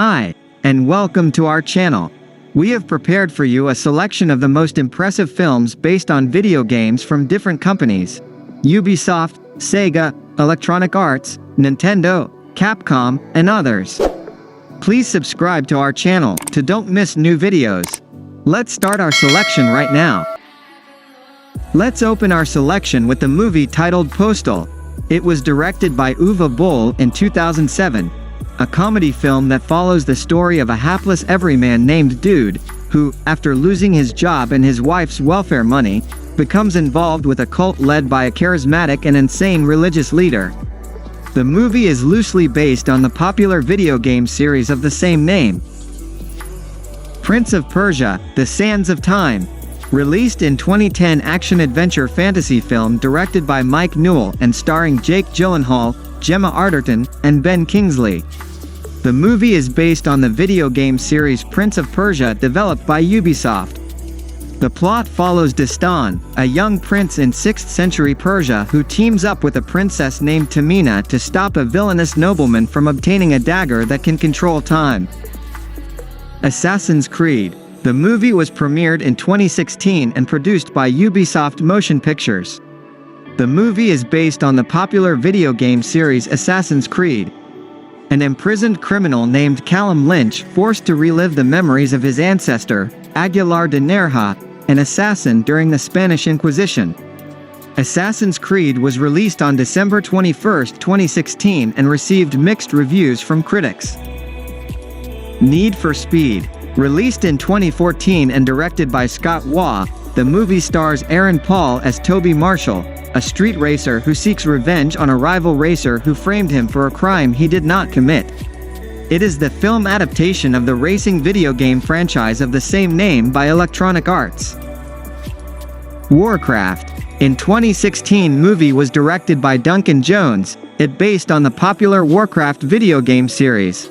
Hi, and welcome to our channel. We have prepared for you a selection of the most impressive films based on video games from different companies: Ubisoft, Sega, Electronic Arts, Nintendo, Capcom, and others. Please subscribe to our channel to don't miss new videos. Let's start our selection right now. Let's open our selection with the movie titled Postal. It was directed by Uwe Boll in 2007. A comedy film that follows the story of a hapless everyman named Dude, who, after losing his job and his wife's welfare money, becomes involved with a cult led by a charismatic and insane religious leader. The movie is loosely based on the popular video game series of the same name. Prince of Persia: The Sands of Time. Released in 2010 action-adventure fantasy film directed by Mike Newell and starring Jake Gyllenhaal, Gemma Arterton, and Ben Kingsley. The movie is based on the video game series Prince of Persia developed by Ubisoft. The plot follows Dastan, a young prince in 6th century Persia who teams up with a princess named Tamina to stop a villainous nobleman from obtaining a dagger that can control time. Assassin's Creed. The movie was premiered in 2016 and produced by Ubisoft Motion Pictures. The movie is based on the popular video game series Assassin's Creed. An imprisoned criminal named Callum Lynch, forced to relive the memories of his ancestor, Aguilar de Nerja, an assassin during the Spanish Inquisition. Assassin's Creed was released on December 21, 2016 and received mixed reviews from critics. Need for Speed. Released in 2014 and directed by Scott Waugh, the movie stars Aaron Paul as Toby Marshall, a street racer who seeks revenge on a rival racer who framed him for a crime he did not commit. It is the film adaptation of the racing video game franchise of the same name by Electronic Arts. Warcraft. In 2016 movie was directed by Duncan Jones. It based on the popular Warcraft video game series.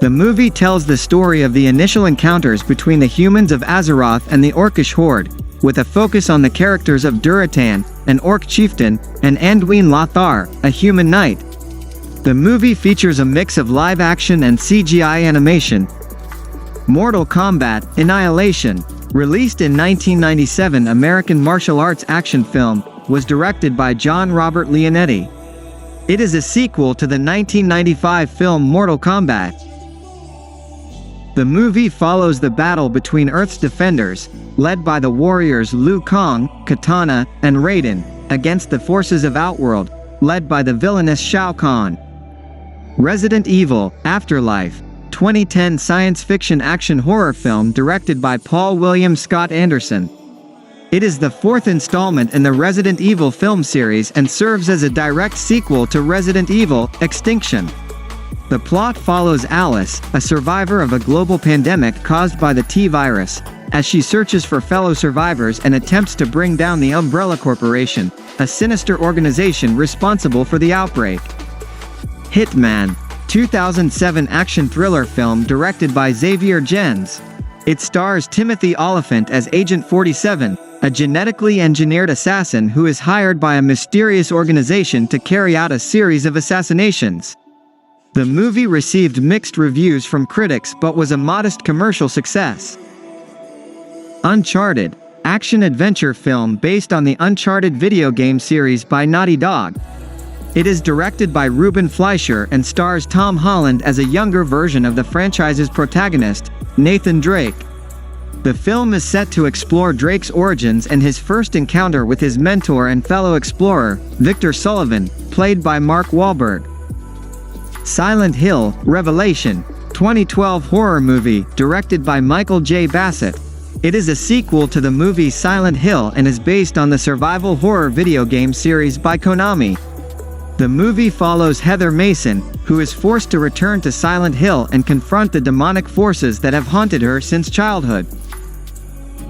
The movie tells the story of the initial encounters between the humans of Azeroth and the Orcish Horde, with a focus on the characters of Duratan, an orc chieftain, and Anduin Lothar, a human knight. The movie features a mix of live-action and CGI animation. Mortal Kombat: Annihilation. Released in 1997 American martial arts action film, was directed by John Robert Leonetti. It is a sequel to the 1995 film Mortal Kombat. The movie follows the battle between Earth's defenders, led by the warriors Liu Kang, Katana, and Raiden, against the forces of Outworld, led by the villainous Shao Kahn. Resident Evil: Afterlife. 2010 science fiction action horror film directed by Paul William Scott Anderson. It is the fourth installment in the Resident Evil film series and serves as a direct sequel to Resident Evil: Extinction. The plot follows Alice, a survivor of a global pandemic caused by the T-virus, as she searches for fellow survivors and attempts to bring down the Umbrella Corporation, a sinister organization responsible for the outbreak. Hitman. 2007 action thriller film directed by Xavier Gens. It stars Timothy Olyphant as Agent 47, a genetically engineered assassin who is hired by a mysterious organization to carry out a series of assassinations. The movie received mixed reviews from critics but was a modest commercial success. Uncharted. Action-adventure film based on the Uncharted video game series by Naughty Dog. It is directed by Ruben Fleischer and stars Tom Holland as a younger version of the franchise's protagonist, Nathan Drake. The film is set to explore Drake's origins and his first encounter with his mentor and fellow explorer, Victor Sullivan, played by Mark Wahlberg. Silent Hill: Revelation. 2012 horror movie, directed by Michael J. Bassett. It is a sequel to the movie Silent Hill and is based on the survival horror video game series by Konami. The movie follows Heather Mason, who is forced to return to Silent Hill and confront the demonic forces that have haunted her since childhood.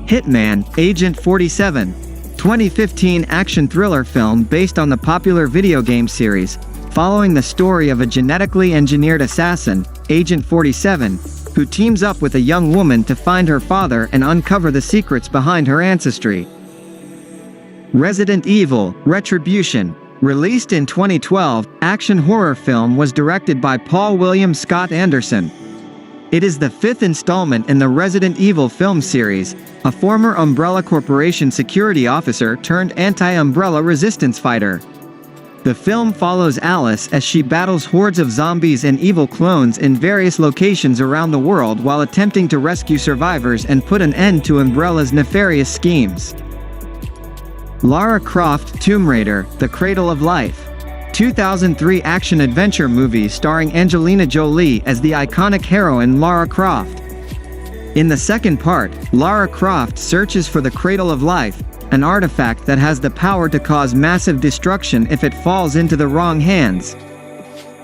Hitman: Agent 47. 2015 action thriller film based on the popular video game series, following the story of a genetically engineered assassin, Agent 47, who teams up with a young woman to find her father and uncover the secrets behind her ancestry. Resident Evil: Retribution. Released in 2012, action horror film was directed by Paul William Scott Anderson. It is the fifth installment in the Resident Evil film series. A former Umbrella Corporation security officer turned anti-Umbrella resistance fighter. The film follows Alice as she battles hordes of zombies and evil clones in various locations around the world while attempting to rescue survivors and put an end to Umbrella's nefarious schemes. Lara Croft Tomb Raider: The Cradle of Life. 2003 action-adventure movie starring Angelina Jolie as the iconic heroine Lara Croft. In the second part, Lara Croft searches for the Cradle of Life, an artifact that has the power to cause massive destruction if it falls into the wrong hands.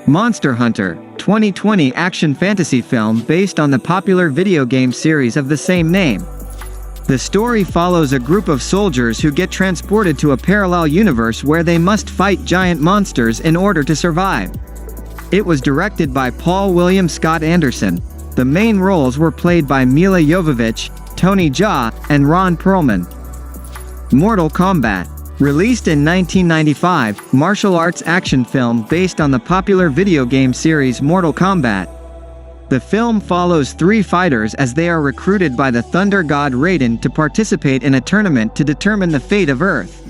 Monster Hunter, 2020 action fantasy film based on the popular video game series of the same name. The story follows a group of soldiers who get transported to a parallel universe where they must fight giant monsters in order to survive. It was directed by Paul William Scott Anderson. The main roles were played by Mila Jovovich, Tony Jaa, and Ron Perlman. Mortal Kombat. Released in 1995, martial arts action film based on the popular video game series Mortal Kombat. The film follows three fighters as they are recruited by the thunder god Raiden to participate in a tournament to determine the fate of Earth.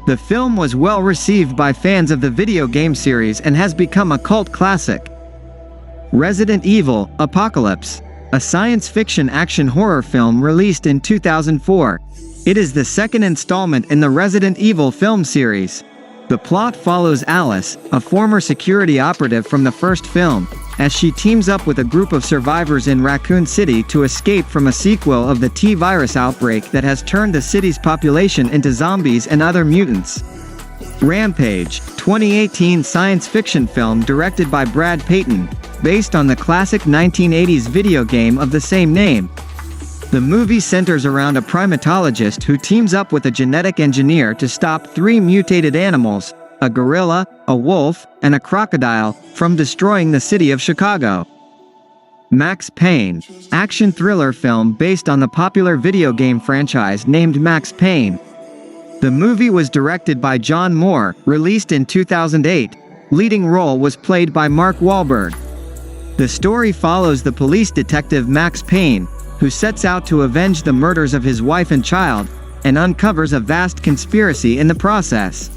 The film was well received by fans of the video game series and has become a cult classic. Resident Evil: Apocalypse. A science fiction action horror film released in 2004. It is the second installment in the Resident Evil film series. The plot follows Alice, a former security operative from the first film, as she teams up with a group of survivors in Raccoon City to escape from a sequel of the T-virus outbreak that has turned the city's population into zombies and other mutants. Rampage, 2018 science fiction film directed by Brad Payton, based on the classic 1980s video game of the same name. The movie centers around a primatologist who teams up with a genetic engineer to stop three mutated animals, a gorilla, a wolf, and a crocodile, from destroying the city of Chicago. Max Payne, action thriller film based on the popular video game franchise named Max Payne. The movie was directed by John Moore, released in 2008. Leading role was played by Mark Wahlberg. The story follows the police detective Max Payne, who sets out to avenge the murders of his wife and child, and uncovers a vast conspiracy in the process.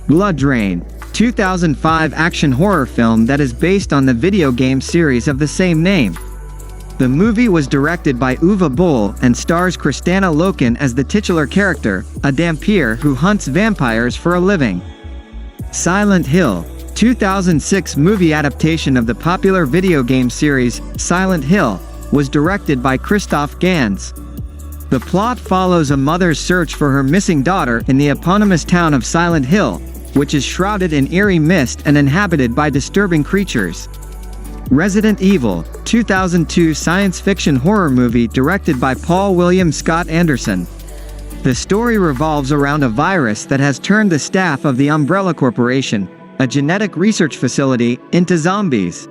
BloodRayne, 2005 action horror film that is based on the video game series of the same name. The movie was directed by Uwe Boll and stars Kristanna Loken as the titular character, a vampire who hunts vampires for a living. Silent Hill, 2006 movie adaptation of the popular video game series, Silent Hill, was directed by Christoph Gans. The plot follows a mother's search for her missing daughter in the eponymous town of Silent Hill, which is shrouded in eerie mist and inhabited by disturbing creatures. Resident Evil, 2002 science fiction horror movie directed by Paul William Scott Anderson. The story revolves around a virus that has turned the staff of the Umbrella Corporation, a genetic research facility, into zombies.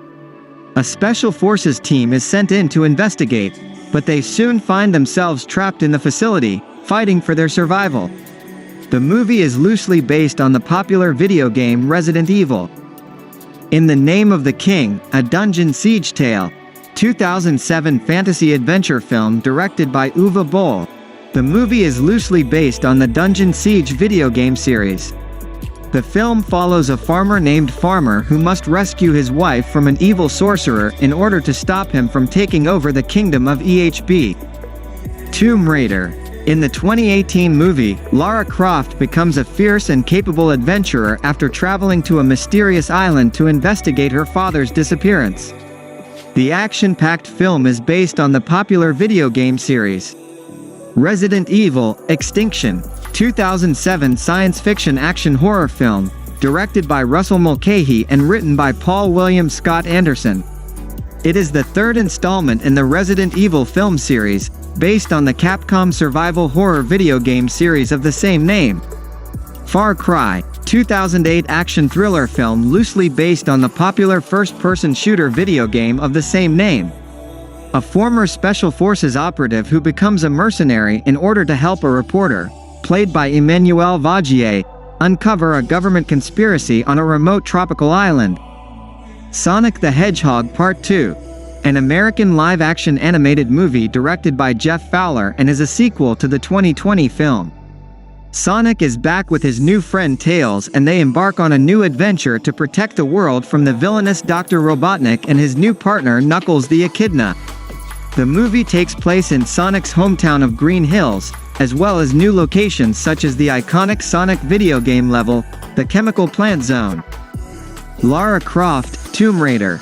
A special forces team is sent in to investigate, but they soon find themselves trapped in the facility, fighting for their survival. The movie is loosely based on the popular video game Resident Evil. In the Name of the King, a dungeon siege tale, 2007 fantasy adventure film directed by Uwe Boll. The movie is loosely based on the Dungeon Siege video game series. The film follows a farmer named Farmer who must rescue his wife from an evil sorcerer in order to stop him from taking over the kingdom of EHB. Tomb Raider. In the 2018 movie, Lara Croft becomes a fierce and capable adventurer after traveling to a mysterious island to investigate her father's disappearance. The action-packed film is based on the popular video game series. Resident Evil: Extinction, 2007 science fiction action horror film, directed by Russell Mulcahy and written by Paul William Scott Anderson. It is the third installment in the Resident Evil film series, based on the Capcom survival horror video game series of the same name. Far Cry, 2008 action thriller film loosely based on the popular first-person shooter video game of the same name. A former Special Forces operative who becomes a mercenary in order to help a reporter, played by Emmanuel Vaugier, uncover a government conspiracy on a remote tropical island. Sonic the Hedgehog Part 2. an American live-action animated movie directed by Jeff Fowler and is a sequel to the 2020 film. Sonic is back with his new friend Tails, and they embark on a new adventure to protect the world from the villainous Dr. Robotnik and his new partner Knuckles the Echidna. The movie takes place in Sonic's hometown of Green Hills, as well as new locations such as the iconic Sonic video game level, the Chemical Plant Zone. Lara Croft, Tomb Raider.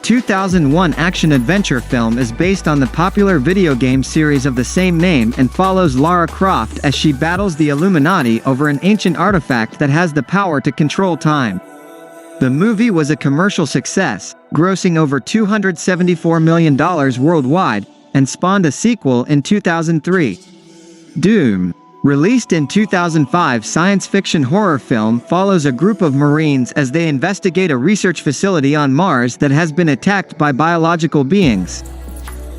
2001 action-adventure film is based on the popular video game series of the same name and follows Lara Croft as she battles the Illuminati over an ancient artifact that has the power to control time. The movie was a commercial success, grossing over $274 million worldwide, and spawned a sequel in 2003. Doom. Released in 2005, science fiction horror film follows a group of Marines as they investigate a research facility on Mars that has been attacked by biological beings.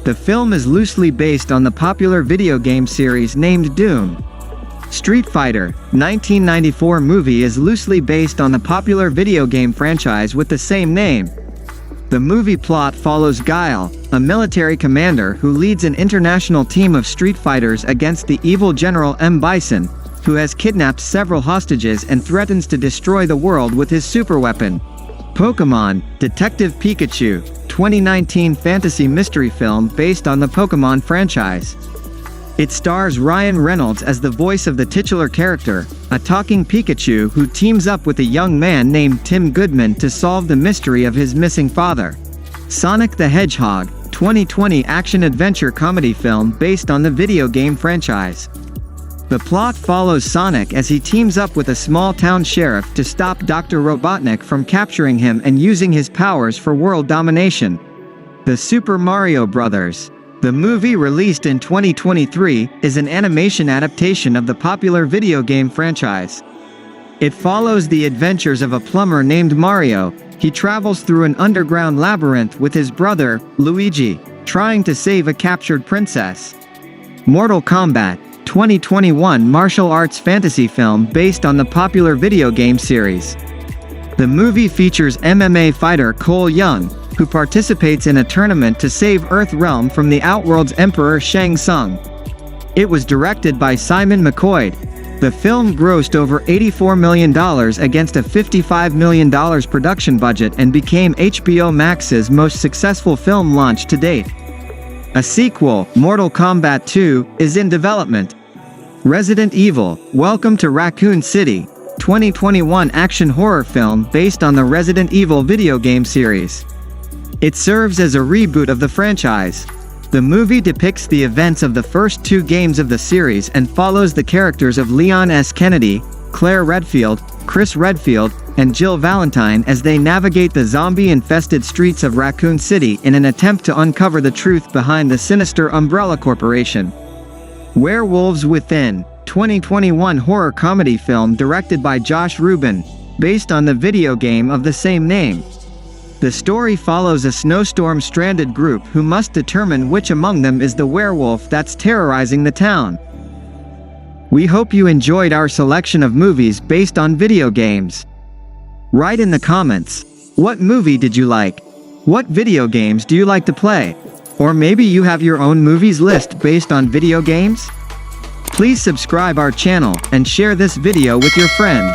The film is loosely based on the popular video game series named Doom. Street Fighter, 1994 movie is loosely based on the popular video game franchise with the same name. The movie plot follows Guile, a military commander who leads an international team of street fighters against the evil General M. Bison, who has kidnapped several hostages and threatens to destroy the world with his superweapon. Pokémon, Detective Pikachu, 2019 fantasy mystery film based on the Pokémon franchise. It stars Ryan Reynolds as the voice of the titular character, a talking Pikachu who teams up with a young man named Tim Goodman to solve the mystery of his missing father. Sonic the Hedgehog, 2020 action-adventure comedy film based on the video game franchise. The plot follows Sonic as he teams up with a small-town sheriff to stop Dr. Robotnik from capturing him and using his powers for world domination. The Super Mario Bros. The movie, released in 2023, is an animation adaptation of the popular video game franchise. It follows the adventures of a plumber named Mario. He travels through an underground labyrinth with his brother, Luigi, trying to save a captured princess. Mortal Kombat, 2021 martial arts fantasy film based on the popular video game series. The movie features MMA fighter Cole Young, who participates in a tournament to save Earth Realm from the Outworld's Emperor Shang Tsung. It was directed by Simon McCoy. The film grossed over $84 million against a $55 million production budget and became HBO Max's most successful film launch to date. A sequel, Mortal Kombat 2, is in development. Resident Evil, Welcome to Raccoon City, 2021 action horror film based on the Resident Evil video game series. It serves as a reboot of the franchise. The movie depicts the events of the first two games of the series and follows the characters of Leon S. Kennedy, Claire Redfield, Chris Redfield, and Jill Valentine as they navigate the zombie-infested streets of Raccoon City in an attempt to uncover the truth behind the sinister Umbrella Corporation. Werewolves Within, 2021 horror comedy film directed by Josh Rubin, based on the video game of the same name. The story follows a snowstorm-stranded group who must determine which among them is the werewolf that's terrorizing the town. We hope you enjoyed our selection of movies based on video games. Write in the comments, what movie did you like? What video games do you like to play? Or maybe you have your own movies list based on video games? Please subscribe our channel and share this video with your friends.